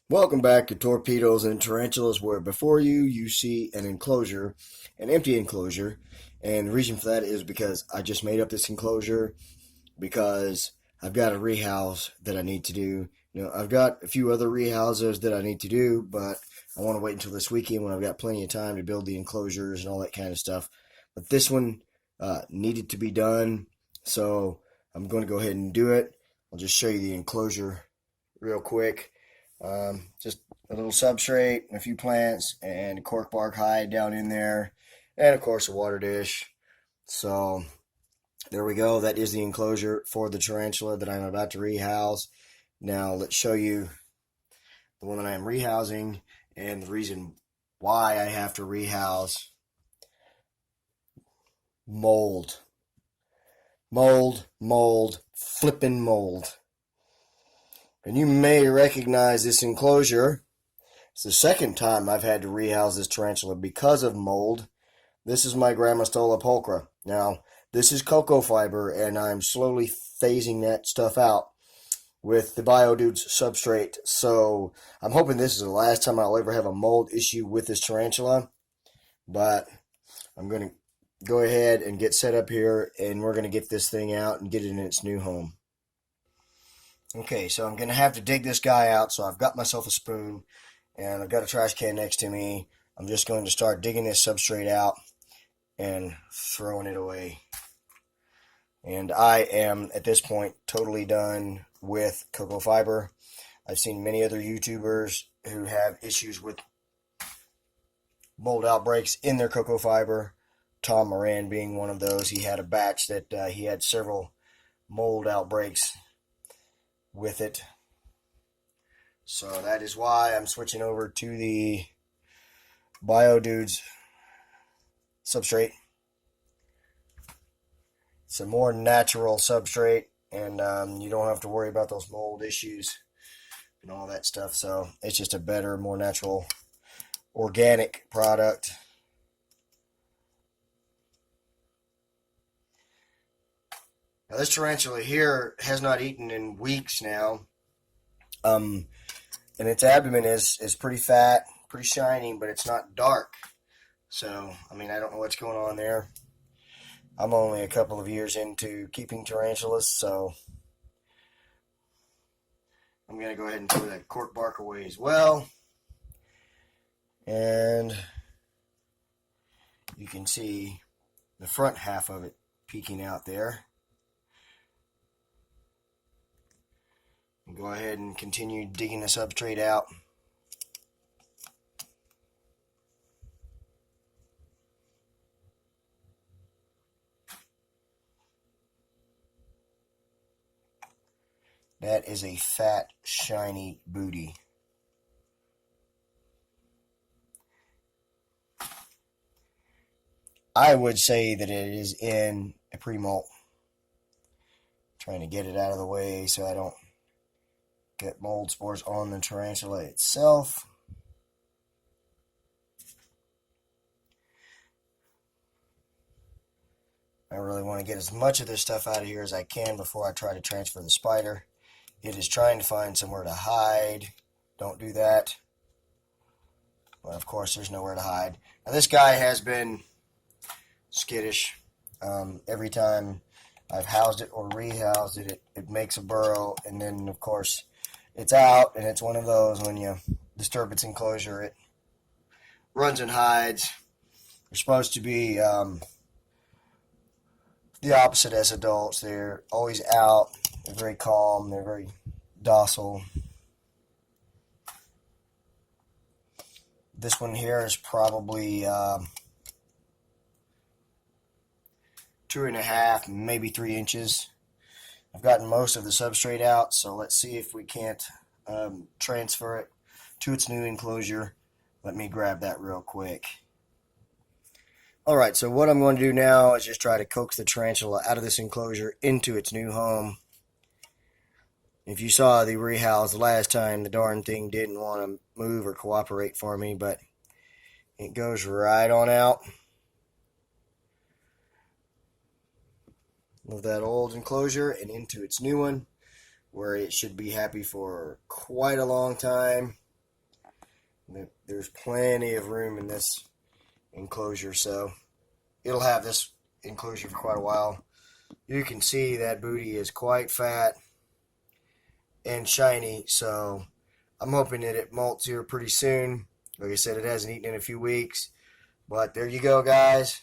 Welcome back to Torpedoes and Tarantulas, where before you see an enclosure, an empty enclosure. And the reason for that is because I just made up this enclosure because I've got a rehouse that I need to do. I've got a few other rehouses that I need to do, but I want to wait until this weekend when I've got plenty of time to build the enclosures and all that kind of stuff. But this one needed to be done, so I'm going to go ahead and do it. I'll just show you the enclosure real quick. Just a little substrate, a few plants, and a cork bark hide down in there, and of course a water dish. So there we go. That is the enclosure for the tarantula that I'm about to rehouse. Now let's show you the one that I am rehousing and the reason why I have to rehouse. Mold. Mold, flippin' mold. And you may recognize this enclosure. It's the second time I've had to rehouse this tarantula because of mold. This is my Grammastola pulchra. Now, this is cocoa fiber, and I'm slowly phasing that stuff out with the BioDudes substrate. So I'm hoping this is the last time I'll ever have a mold issue with this tarantula. But I'm going to go ahead and get set up here, and we're going to get this thing out and get it in its new home. Okay, so I'm going to have to dig this guy out, so I've got myself a spoon, and I've got a trash can next to me. I'm just going to start digging this substrate out and throwing it away. And I am, at this point, totally done with cocoa fiber. I've seen many other YouTubers who have issues with mold outbreaks in their cocoa fiber. Tom Moran being one of those. He had a batch that he had several mold outbreaks with it. So that is why I'm switching over to the BioDudes substrate. It's a more natural substrate, and you don't have to worry about those mold issues and all that stuff. So it's just a better, more natural, organic product. Now this tarantula here has not eaten in weeks now. And its abdomen is pretty fat, pretty shiny, but it's not dark. So, I don't know what's going on there. I'm only a couple of years into keeping tarantulas, so I'm going to go ahead and throw that cork bark away as well. And you can see the front half of it peeking out there. Go ahead and continue digging the substrate out. That is a fat, shiny booty. I would say that it is in a pre-molt. Trying to get it out of the way so I don't get mold spores on the tarantula itself. I really want to get as much of this stuff out of here as I can before I try to transfer the spider. It is trying to find somewhere to hide. Don't do that. But of course, there's nowhere to hide. Now, this guy has been skittish. Every time I've housed it or rehoused it, it makes a burrow, and then, of course, it's out, and it's one of those when you disturb its enclosure, it runs and hides. They're supposed to be the opposite as adults. They're always out. They're very calm. They're very docile. This one here is probably 2.5, maybe 3 inches. I've gotten most of the substrate out, so let's see if we can't transfer it to its new enclosure. Let me grab that real quick. Alright, so what I'm going to do now is just try to coax the tarantula out of this enclosure into its new home. If you saw the rehouse last time, the darn thing didn't want to move or cooperate for me, but it goes right on out of that old enclosure and into its new one, where it should be happy for quite a long time. There's plenty of room in this enclosure, so it'll have this enclosure for quite a while. You can see that booty is quite fat and shiny, so I'm hoping that it molts here pretty soon. Like I said, it hasn't eaten in a few weeks, but there you go, guys.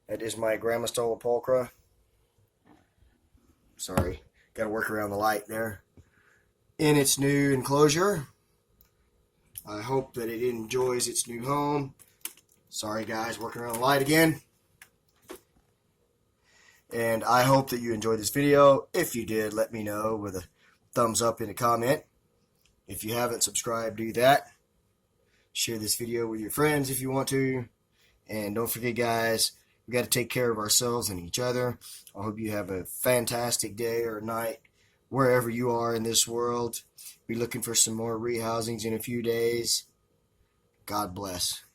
That is my Grammastola pulchra. Sorry, got to work around the light there. In its new enclosure. I hope that it enjoys its new home. Sorry guys, working around the light again. And I hope that you enjoyed this video. If you did, let me know with a thumbs up in a comment. If you haven't subscribed, do that. Share this video with your friends if you want to. And don't forget, guys, we got to take care of ourselves and each other. I hope you have a fantastic day or night wherever you are in this world. Be looking for some more rehousings in a few days. God bless.